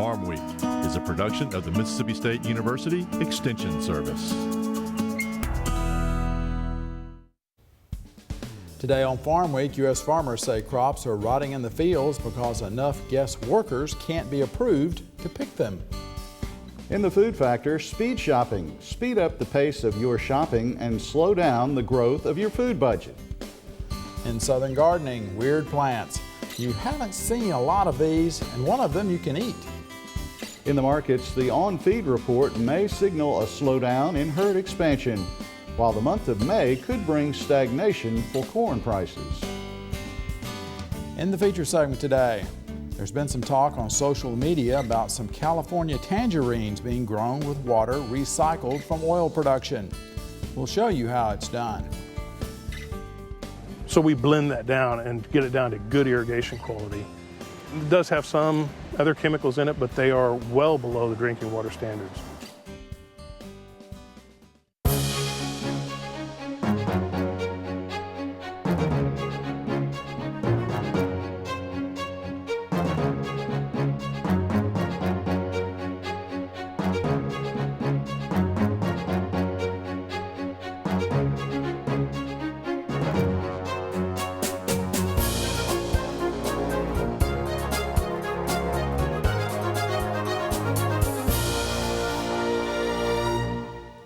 Farmweek is a production of the Mississippi State University Extension Service. Today on Farm Week, U.S. farmers say crops are rotting in the fields because enough guest workers can't be approved to pick them. In the food factor, speed shopping. Speed up the pace of your shopping and slow down the growth of your food budget. In Southern gardening, weird plants. You haven't seen a lot of these, and one of them you can eat. In the markets, the on-feed report may signal a slowdown in herd expansion, while the month of May could bring stagnation for corn prices. In the feature segment today, there's been some talk on social media about some California tangerines being grown with water recycled from oil production. We'll show you how it's done. So we blend that down and get it down to good irrigation quality. It does have some other chemicals in it, but they are well below the drinking water standards.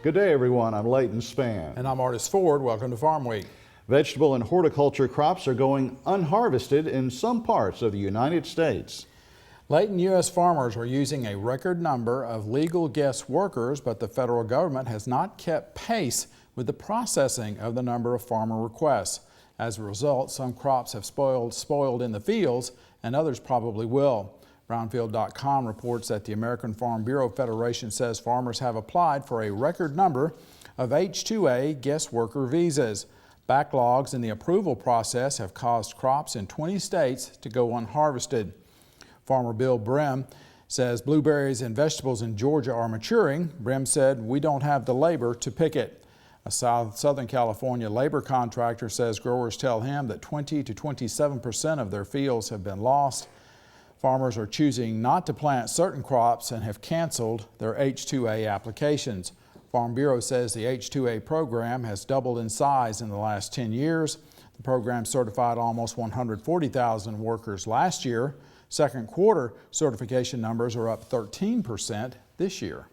Good day, everyone. I'm Leighton Spann. And I'm Artis Ford. Welcome to Farm Week. Vegetable and horticulture crops are going unharvested in some parts of the United States. Leighton, U.S. farmers are using a record number of legal guest workers, but the federal government has not kept pace with the processing of the number of farmer requests. As a result, some crops have spoiled in the fields, and others probably will. Brownfield.com reports that the American Farm Bureau Federation says farmers have applied for a record number of H-2A guest worker visas. Backlogs in the approval process have caused crops in 20 states to go unharvested. Farmer Bill Brim says blueberries and vegetables in Georgia are maturing. Brim said, "We don't have the labor to pick it." A Southern California labor contractor says growers tell him that 20 to 27% of their fields have been lost. Farmers are choosing not to plant certain crops and have canceled their H-2A applications. Farm Bureau says the H-2A program has doubled in size in the last 10 years. The program certified almost 140,000 workers last year. Second quarter certification numbers are up 13% this year.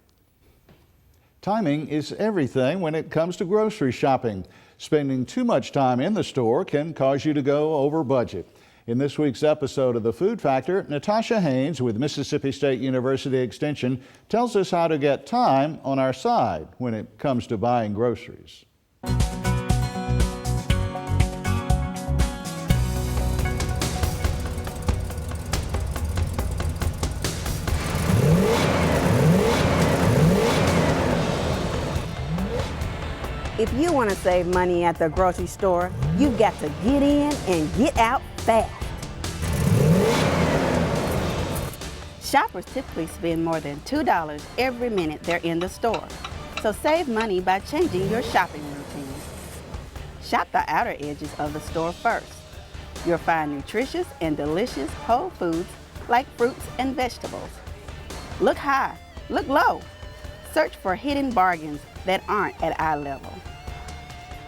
Timing is everything when it comes to grocery shopping. Spending too much time in the store can cause you to go over budget. In this week's episode of The Food Factor, Natasha Haynes with Mississippi State University Extension tells us how to get time on our side when it comes to buying groceries. If you want to save money at the grocery store, you've got to get in and get out fast. Shoppers typically spend more than $2 every minute they're in the store. So save money by changing your shopping routine. Shop the outer edges of the store first. You'll find nutritious and delicious whole foods like fruits and vegetables. Look high, look low. Search for hidden bargains that aren't at eye level.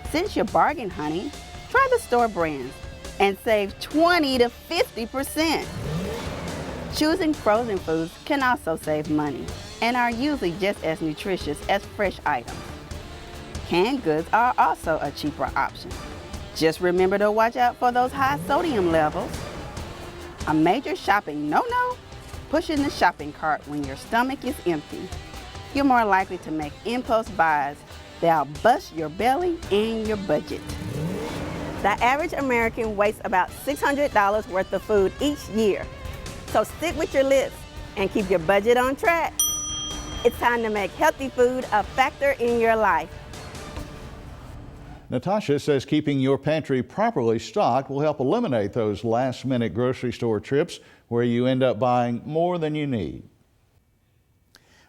Since you're bargain hunting, try the store brands and save 20 to 50%. Choosing frozen foods can also save money and are usually just as nutritious as fresh items. Canned goods are also a cheaper option. Just remember to watch out for those high sodium levels. A major shopping no-no? Pushing the shopping cart when your stomach is empty. You're more likely to make impulse buys that'll bust your belly and your budget. The average American wastes about $600 worth of food each year. So stick with your list and keep your budget on track. It's time to make healthy food a factor in your life. Natasha says keeping your pantry properly stocked will help eliminate those last-minute grocery store trips where you end up buying more than you need.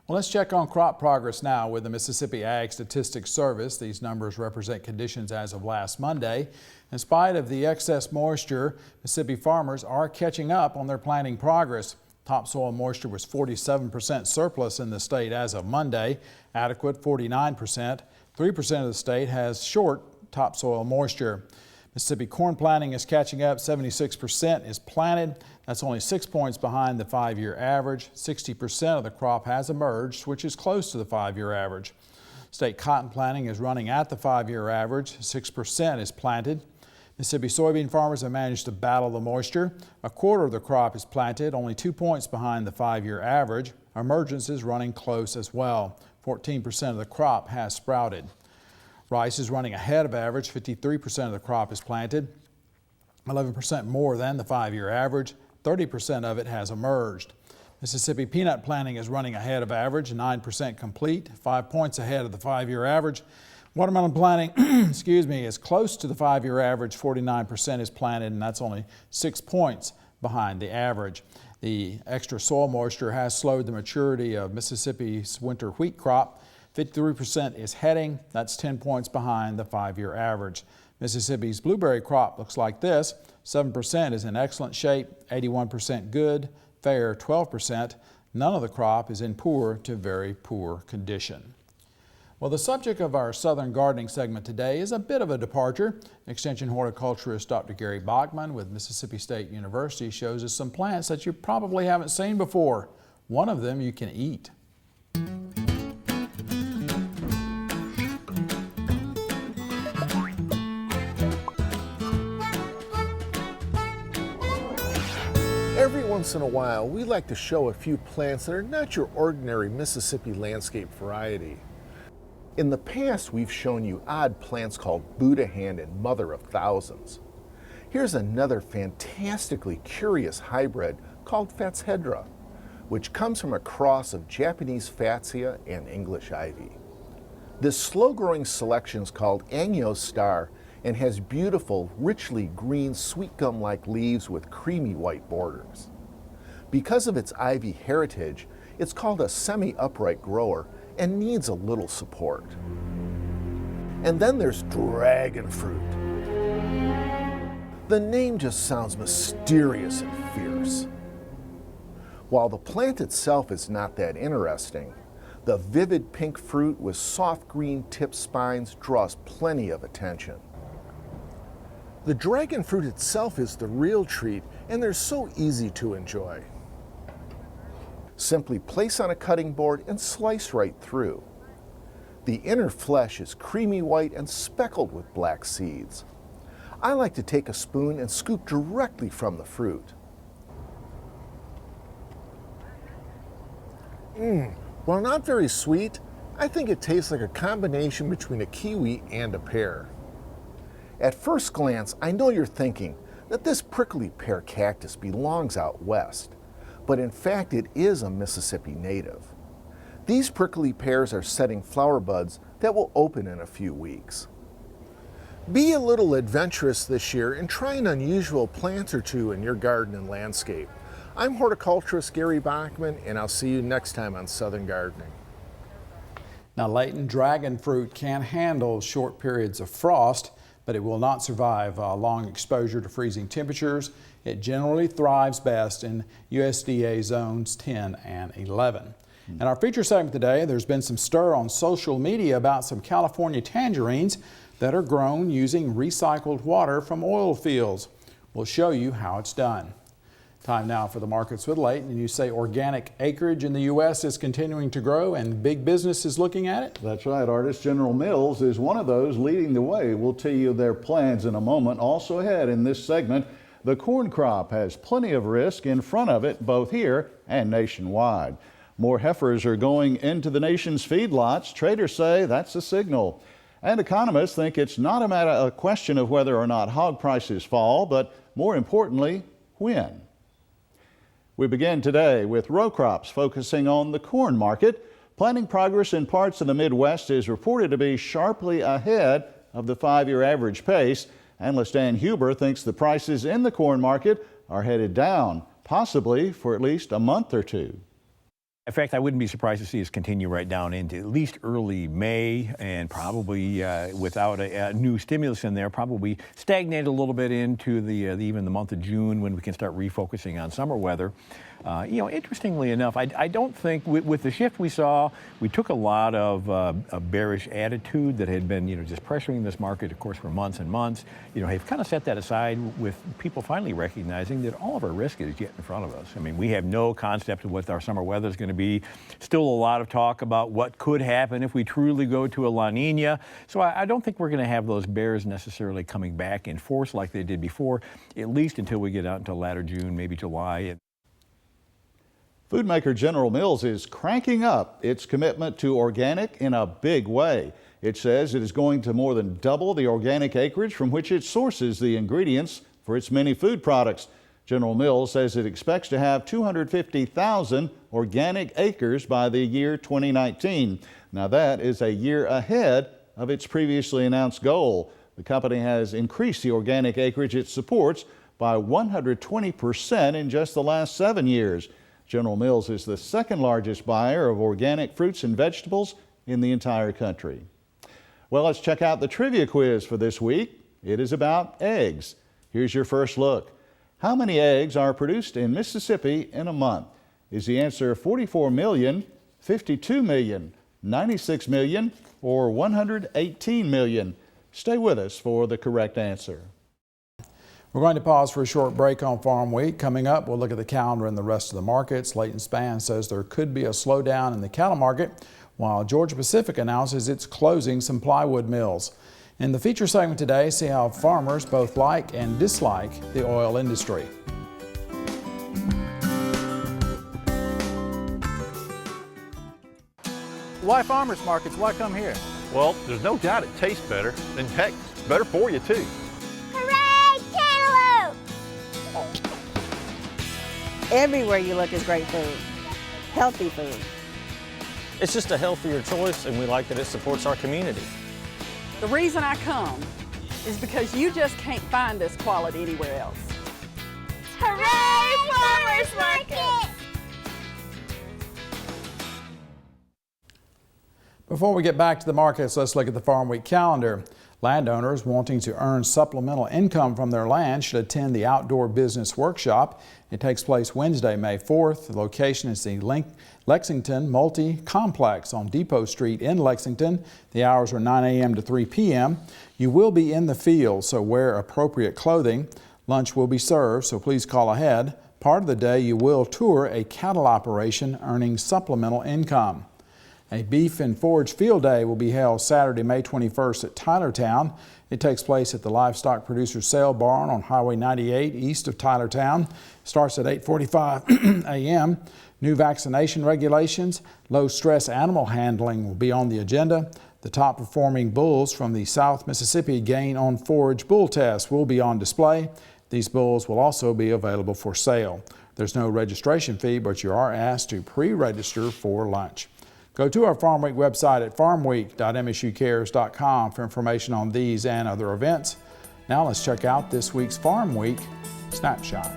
Well, let's check on crop progress now with the Mississippi Ag Statistics Service. These numbers represent conditions as of last Monday. In spite of the excess moisture, Mississippi farmers are catching up on their planting progress. Topsoil moisture was 47% surplus in the state as of Monday, adequate 49%. 3% of the state has short topsoil moisture. Mississippi corn planting is catching up. 76% is planted. That's only 6 points behind the 5-year average. 60% of the crop has emerged, which is close to the 5-year average. State cotton planting is running at the 5-year average. 6% is planted. Mississippi soybean farmers have managed to battle the moisture. A quarter of the crop is planted, only 2 points behind the 5-year average. Emergence is running close as well. 14% of the crop has sprouted. Rice is running ahead of average. 53% of the crop is planted, 11% more than the 5-year average. 30% of it has emerged. Mississippi peanut planting is running ahead of average, 9% complete, 5 points ahead of the 5-year average. Watermelon planting is close to the 5-year average. 49% is planted, and that's only 6 points behind the average. The extra soil moisture has slowed the maturity of Mississippi's winter wheat crop. 53% is heading. That's 10 points behind the 5-year average. Mississippi's blueberry crop looks like this. 7% is in excellent shape, 81% good, fair 12%. None of the crop is in poor to very poor condition. Well, the subject of our Southern Gardening segment today is a bit of a departure. Extension horticulturist Dr. Gary Bachman with Mississippi State University shows us some plants that you probably haven't seen before. One of them you can eat. Every once in a while, we like to show a few plants that are not your ordinary Mississippi landscape variety. In the past, we've shown you odd plants called Buddha hand and Mother of Thousands. Here's another fantastically curious hybrid called Fatshedra, which comes from a cross of Japanese Fatsia and English ivy. This slow-growing selection is called Anyos Star and has beautiful, richly green, sweet gum-like leaves with creamy white borders. Because of its ivy heritage, it's called a semi-upright grower and needs a little support. And then there's dragon fruit. The name just sounds mysterious and fierce. While the plant itself is not that interesting, the vivid pink fruit with soft green tip spines draws plenty of attention. The dragon fruit itself is the real treat, and they're so easy to enjoy. Simply place on a cutting board and slice right through. The inner flesh is creamy white and speckled with black seeds. I like to take a spoon and scoop directly from the fruit. While not very sweet, I think it tastes like a combination between a kiwi and a pear. At first glance, I know you're thinking that this prickly pear cactus belongs out west, but in fact it is a Mississippi native. These prickly pears are setting flower buds that will open in a few weeks. Be a little adventurous this year and try an unusual plant or two in your garden and landscape. I'm horticulturist Gary Bachman, and I'll see you next time on Southern Gardening. Now, Leighton, dragon fruit can handle short periods of frost, but it will not survive long exposure to freezing temperatures. It generally thrives best in USDA zones 10 and 11. In our feature segment today, there's been some stir on social media about some California tangerines that are grown using recycled water from oil fields. We'll show you how it's done. Time now for the markets with Leighton. And you say organic acreage in the U.S. is continuing to grow and big business is looking at it? That's right, Artist. General Mills is one of those leading the way. We'll tell you their plans in a moment. Also ahead in this segment, the corn crop has plenty of risk in front of it, both here and nationwide. More heifers are going into the nation's feedlots. Traders say that's a signal. And economists think it's not a question of whether or not hog prices fall, but more importantly, when. We begin today with row crops focusing on the corn market. Planting progress in parts of the Midwest is reported to be sharply ahead of the 5-year average pace. Analyst Dan Huber thinks the prices in the corn market are headed down, possibly for at least a month or two. In fact, I wouldn't be surprised to see us continue right down into at least early May, and probably without a new stimulus in there, probably stagnate a little bit into even the month of June, when we can start refocusing on summer weather. Interestingly enough, I don't think with the shift we saw, we took a lot of a bearish attitude that had been just pressuring this market, of course, for months and months. Have kind of set that aside, with people finally recognizing that all of our risk is yet in front of us. I mean, we have no concept of what our summer weather is going to be. Still a lot of talk about what could happen if we truly go to a La Nina. So I don't think we're going to have those bears necessarily coming back in force like they did before, at least until we get out into latter June, maybe July. Food maker General Mills is cranking up its commitment to organic in a big way. It says it is going to more than double the organic acreage from which it sources the ingredients for its many food products. General Mills says it expects to have 250,000 organic acres by the year 2019. Now that is a year ahead of its previously announced goal. The company has increased the organic acreage it supports by 120% in just the last 7 years. General Mills is the second largest buyer of organic fruits and vegetables in the entire country. Well, let's check out the trivia quiz for this week. It is about eggs. Here's your first look. How many eggs are produced in Mississippi in a month? Is the answer 44 million, 52 million, 96 million, or 118 million? Stay with us for the correct answer. We're going to pause for a short break on Farm Week. Coming up, we'll look at the calendar and the rest of the markets. Leighton Spann says there could be a slowdown in the cattle market, while Georgia Pacific announces it's closing some plywood mills. In the feature segment today, see how farmers both like and dislike the oil industry. Why farmers markets? Why come here? Well, there's no doubt it tastes better, and heck, it's better for you too. Everywhere you look is great food, healthy food. It's just a healthier choice, and we like that it supports our community. The reason I come is because you just can't find this quality anywhere else. Hooray, Farmers Market! Before we get back to the markets, let's look at the Farm Week calendar. Landowners wanting to earn supplemental income from their land should attend the Outdoor Business Workshop. It takes place Wednesday, May 4th. The location is the Lexington Multi-Complex on Depot Street in Lexington. The hours are 9 a.m. to 3 p.m. You will be in the field, so wear appropriate clothing. Lunch will be served, so please call ahead. Part of the day you will tour a cattle operation, earning supplemental income. A beef and forage field day will be held Saturday, May 21st at Tylertown. It takes place at the Livestock Producers Sale Barn on Highway 98 east of Tylertown. Starts at 8:45 a.m. New vaccination regulations, low stress animal handling will be on the agenda. The top performing bulls from the South Mississippi Gain on Forage Bull Test will be on display. These bulls will also be available for sale. There's no registration fee, but you are asked to pre-register for lunch. Go to our Farm Week website at farmweek.msucares.com for information on these and other events. Now let's check out this week's Farm Week snapshot.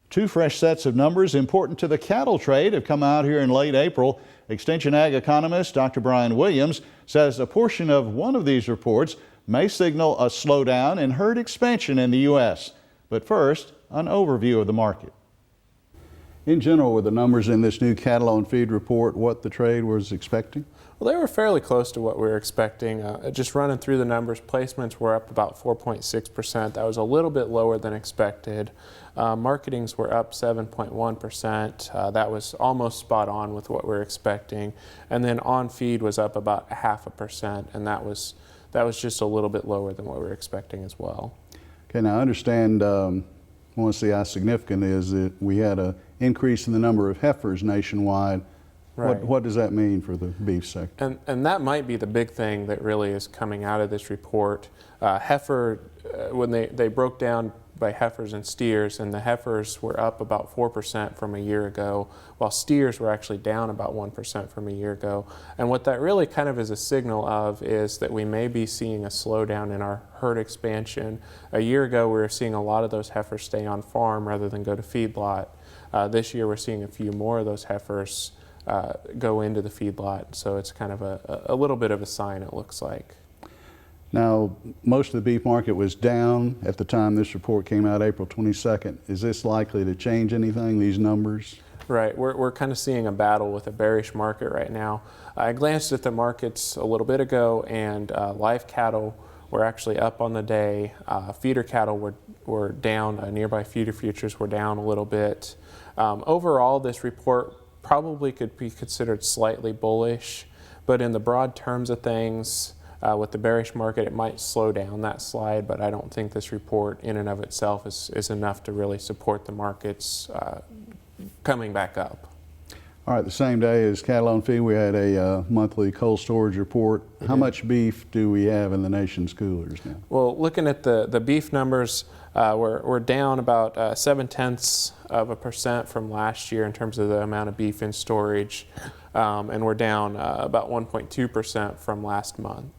Two fresh sets of numbers important to the cattle trade have come out here in late April. Extension Ag economist Dr. Brian Williams says a portion of one of these reports may signal a slowdown in herd expansion in the U.S. But first, an overview of the market. In general, were the numbers in this new cattle on feed report what the trade was expecting? Well, they were fairly close to what we were expecting. Just running through the numbers, placements were up about 4.6%. That was a little bit lower than expected. Marketings were up 7.1%. That was almost spot on with what we were expecting. And then on feed was up about 0.5%, and that was just a little bit lower than what we were expecting as well. Okay, now I understand, I want to see how significant it is that we had an increase in the number of heifers nationwide. Right. What does that mean for the beef sector? And that might be the big thing that really is coming out of this report. Heifer, when they broke down by heifers and steers, and the heifers were up about 4% from a year ago, while steers were actually down about 1% from a year ago. And what that really kind of is a signal of is that we may be seeing a slowdown in our herd expansion. A year ago, we were seeing a lot of those heifers stay on farm rather than go to feedlot. This year, we're seeing a few more of those heifers go into the feedlot, so it's kind of a little bit of a sign, it looks like. Now, most of the beef market was down at the time this report came out, April 22nd. Is this likely to change anything, these numbers? Right, we're kind of seeing a battle with a bearish market right now. I glanced at the markets a little bit ago, and live cattle were actually up on the day. Feeder cattle were down. Nearby feeder futures were down a little bit. Overall, this report probably could be considered slightly bullish, but in the broad terms of things, with the bearish market, it might slow down that slide, but I don't think this report in and of itself is enough to really support the markets coming back up. All right, the same day as cattle on feed, we had a monthly cold storage report. How much beef do we have in the nation's coolers now? Well, looking at the beef numbers, we're down about 0.7% from last year in terms of the amount of beef in storage, and we're down about 1.2% from last month.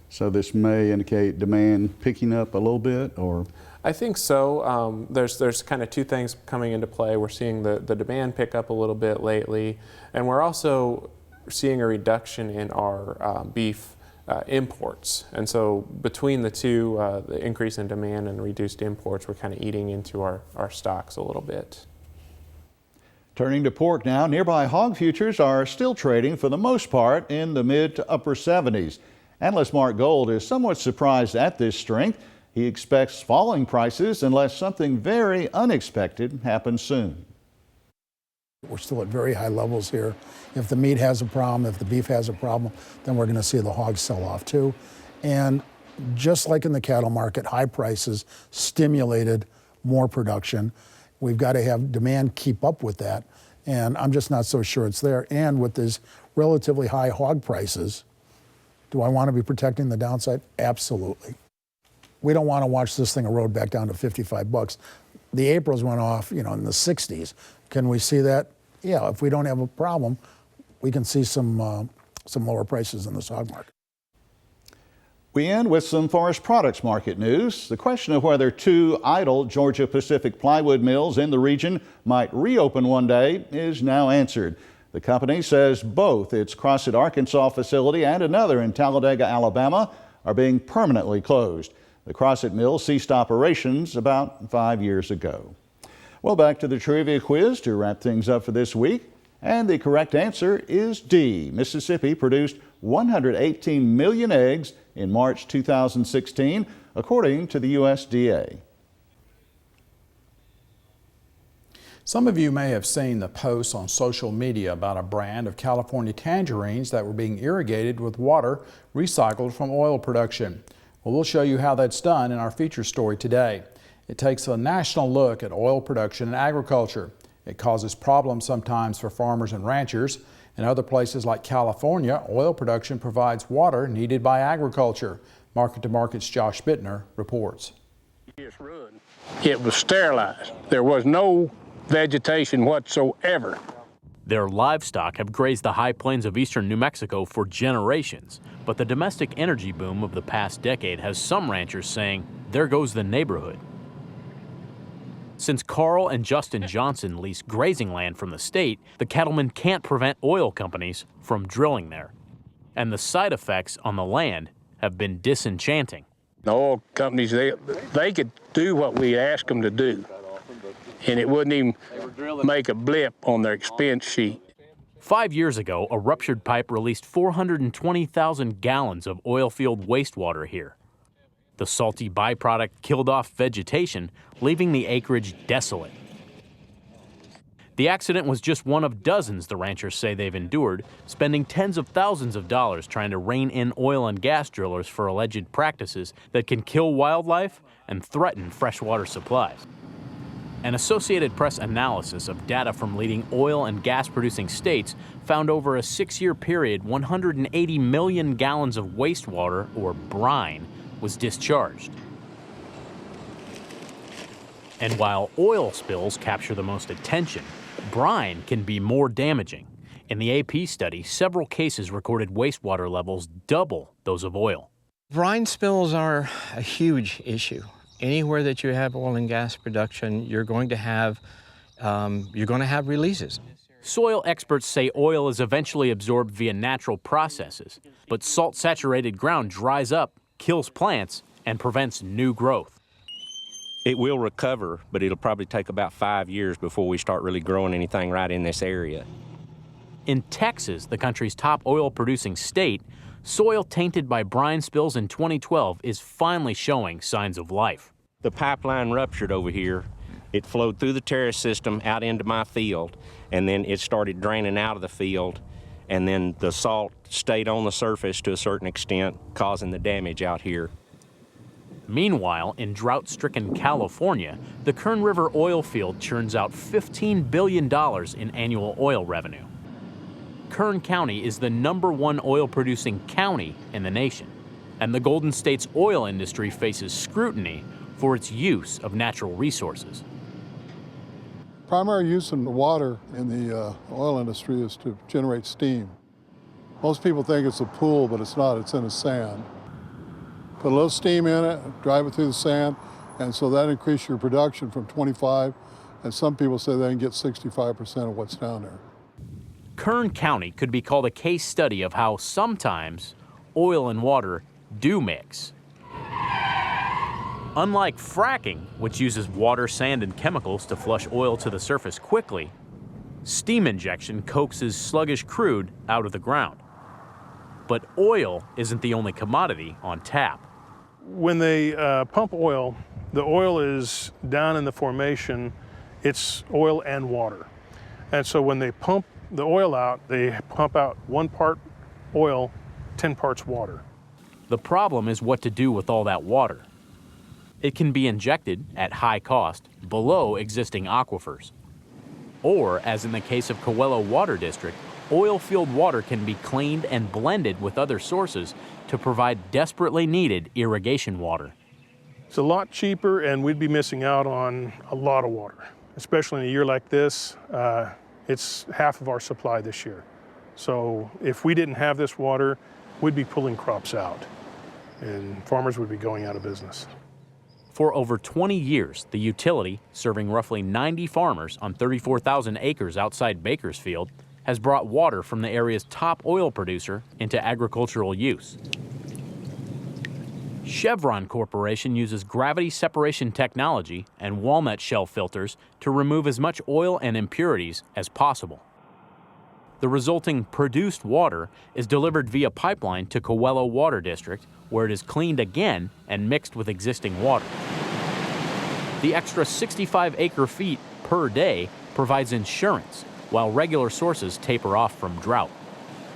So this may indicate demand picking up a little bit, or? I think so. There's kind of two things coming into play. We're seeing the demand pick up a little bit lately, and we're also seeing a reduction in our beef imports. And so between the two, the increase in demand and reduced imports, we're kind of eating into our stocks a little bit. Turning to pork now, nearby hog futures are still trading for the most part in the mid to upper 70s. Analyst Mark Gold is somewhat surprised at this strength. He expects falling prices unless something very unexpected happens soon. We're still at very high levels here. If the meat has a problem, if the beef has a problem, then we're going to see the hogs sell off too. And just like in the cattle market, high prices stimulated more production. We've got to have demand keep up with that. And I'm just not so sure it's there. And with these relatively high hog prices, do I want to be protecting the downside? Absolutely. We don't want to watch this thing erode back down to 55 bucks. The Aprils went off, in the 60s. Can we see that? Yeah, if we don't have a problem, we can see some lower prices in the hog market. We end with some forest products market news. The question of whether two idle Georgia-Pacific plywood mills in the region might reopen one day is now answered. The company says both its Crossett, Arkansas facility and another in Talladega, Alabama are being permanently closed. The Crossett mill ceased operations about 5 years ago. Well, back to the trivia quiz to wrap things up for this week. And the correct answer is D. Mississippi produced 118 million eggs in March 2016, according to the USDA. Some of you may have seen the posts on social media about a brand of California tangerines that were being irrigated with water recycled from oil production. Well, we'll show you how that's done in our feature story today. It takes a national look at oil production and agriculture. It causes problems sometimes for farmers and ranchers. In other places like California, oil production provides water needed by agriculture. Market to Market's Josh Bittner reports. It was sterilized. There was no vegetation whatsoever. Their livestock have grazed the high plains of eastern New Mexico for generations, but the domestic energy boom of the past decade has some ranchers saying, there goes the neighborhood. Since Carl and Justin Johnson lease grazing land from the state, the cattlemen can't prevent oil companies from drilling there. And the side effects on the land have been disenchanting. The oil companies, they could do what we asked them to do, and it wouldn't even make a blip on their expense sheet. 5 years ago, a ruptured pipe released 420,000 gallons of oil field wastewater here. The salty byproduct killed off vegetation, leaving the acreage desolate. The accident was just one of dozens the ranchers say they've endured, spending tens of thousands of dollars trying to rein in oil and gas drillers for alleged practices that can kill wildlife and threaten freshwater supplies. An Associated Press analysis of data from leading oil and gas producing states found over a 6-year period 180 million gallons of wastewater, or brine, was discharged. And while oil spills capture the most attention, brine can be more damaging. In the AP study, several cases recorded wastewater levels double those of oil. Brine spills are a huge issue. Anywhere that you have oil and gas production, you're going to have releases. Soil experts say oil is eventually absorbed via natural processes, but salt-saturated ground dries up, kills plants, and prevents new growth. It will recover, but it'll probably take about 5 years before we start really growing anything right in this area. In Texas, the country's top oil-producing state, soil tainted by brine spills in 2012 is finally showing signs of life. The pipeline ruptured over here. It flowed through the terrace system out into my field, and then it started draining out of the field, and then the salt stayed on the surface to a certain extent, causing the damage out here. Meanwhile, in drought-stricken California, the Kern River oil field churns out $15 billion in annual oil revenue. Kern County is the #1 oil-producing county in the nation, and the Golden State's oil industry faces scrutiny for its use of natural resources. Primary use in the water in the oil industry is to generate steam. Most people think it's a pool, but it's not. It's in the sand. Put a little steam in it, drive it through the sand, and so that increases your production from 25, and some people say they can get 65% of what's down there. Kern County could be called a case study of how sometimes oil and water do mix. Unlike fracking, which uses water, sand, and chemicals to flush oil to the surface quickly, steam injection coaxes sluggish crude out of the ground. But oil isn't the only commodity on tap. When they pump oil, the oil is down in the formation. It's oil and water. And so when they pump the oil out, they pump out 1 part oil, 10 parts water. The problem is what to do with all that water. It can be injected at high cost below existing aquifers. Or, as in the case of Coelho Water District, oil field water can be cleaned and blended with other sources to provide desperately needed irrigation water. It's a lot cheaper, and we'd be missing out on a lot of water, especially in a year like this. It's half of our supply this year. So if we didn't have this water, we'd be pulling crops out, and farmers would be going out of business. For over 20 years, the utility, serving roughly 90 farmers on 34,000 acres outside Bakersfield, has brought water from the area's top oil producer into agricultural use. Chevron Corporation uses gravity separation technology and walnut shell filters to remove as much oil and impurities as possible. The resulting produced water is delivered via pipeline to Coelho Water District, where it is cleaned again and mixed with existing water. The extra 65 acre-feet per day provides insurance, while regular sources taper off from drought.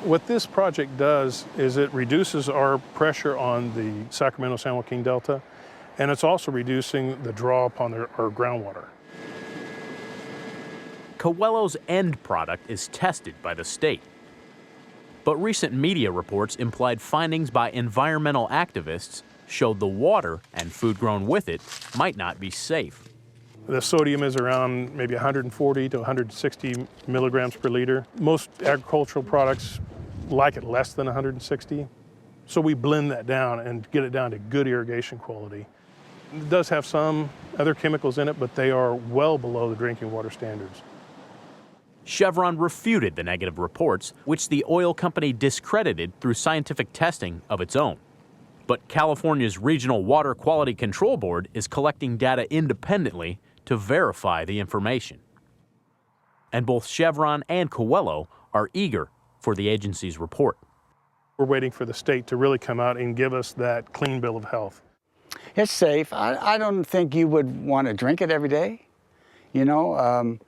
What this project does is it reduces our pressure on the Sacramento-San Joaquin Delta, and it's also reducing the draw upon our groundwater. Coelho's end product is tested by the state. But recent media reports implied findings by environmental activists showed the water and food grown with it might not be safe. The sodium is around maybe 140 to 160 milligrams per liter. Most agricultural products like it less than 160. So we blend that down and get it down to good irrigation quality. It does have some other chemicals in it, but they are well below the drinking water standards. Chevron refuted the negative reports, which the oil company discredited through scientific testing of its own. But California's Regional Water Quality Control Board is collecting data independently to verify the information. And both Chevron and Coelho are eager for the agency's report. We're waiting for the state to really come out and give us that clean bill of health. It's safe. I don't think you would want to drink it every day, you know,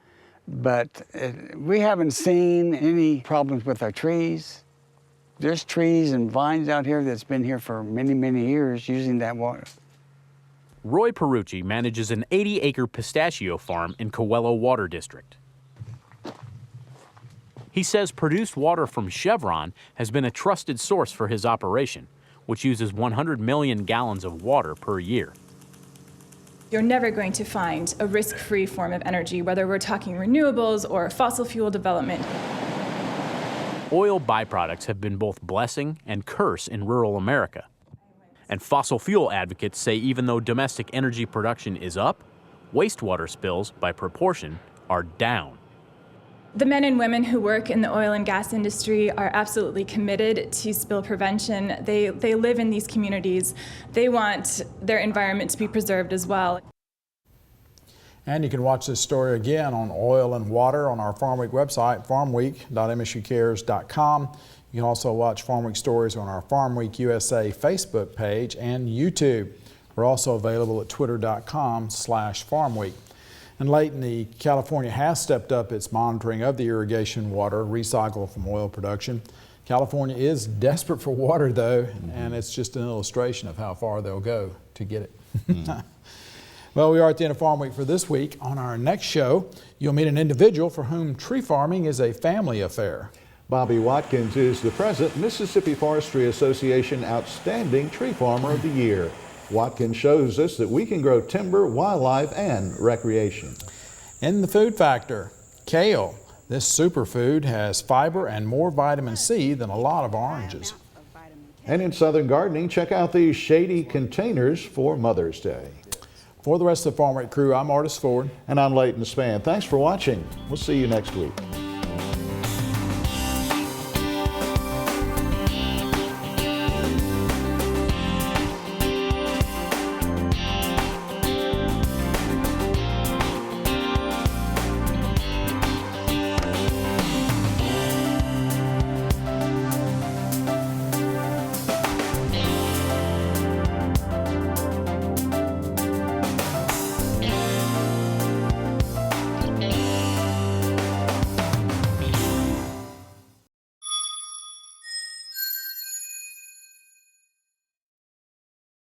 but we haven't seen any problems with our trees. There's trees and vines out here that's been here for many, many years using that water. Roy Perucci manages an 80-acre pistachio farm in Coelho Water District. He says produced water from Chevron has been a trusted source for his operation, which uses 100 million gallons of water per year. You're never going to find a risk-free form of energy, whether we're talking renewables or fossil fuel development. Oil byproducts have been both blessing and curse in rural America. And fossil fuel advocates say even though domestic energy production is up, wastewater spills, by proportion, are down. The men and women who work in the oil and gas industry are absolutely committed to spill prevention. They live in these communities. They want their environment to be preserved as well. And you can watch this story again on oil and water on our Farm Week website, farmweek.msucares.com. You can also watch Farm Week stories on our Farm Week USA Facebook page and YouTube. We're also available at twitter.com/farmweek. And lately, California has stepped up its monitoring of the irrigation water recycled from oil production. California is desperate for water though, and it's just an illustration of how far they'll go to get it. Well, we are at the end of Farm Week for this week. On our next show, you'll meet an individual for whom tree farming is a family affair. Bobby Watkins is the present Mississippi Forestry Association Outstanding Tree Farmer of the Year. Watkins shows us that we can grow timber, wildlife, and recreation. In the food factor, kale. This superfood has fiber and more vitamin C than a lot of oranges. And in Southern Gardening, check out these shady containers for Mother's Day. For the rest of the Farm Week crew, I'm Artis Ford. And I'm Leighton Spann. Thanks for watching. We'll see you next week.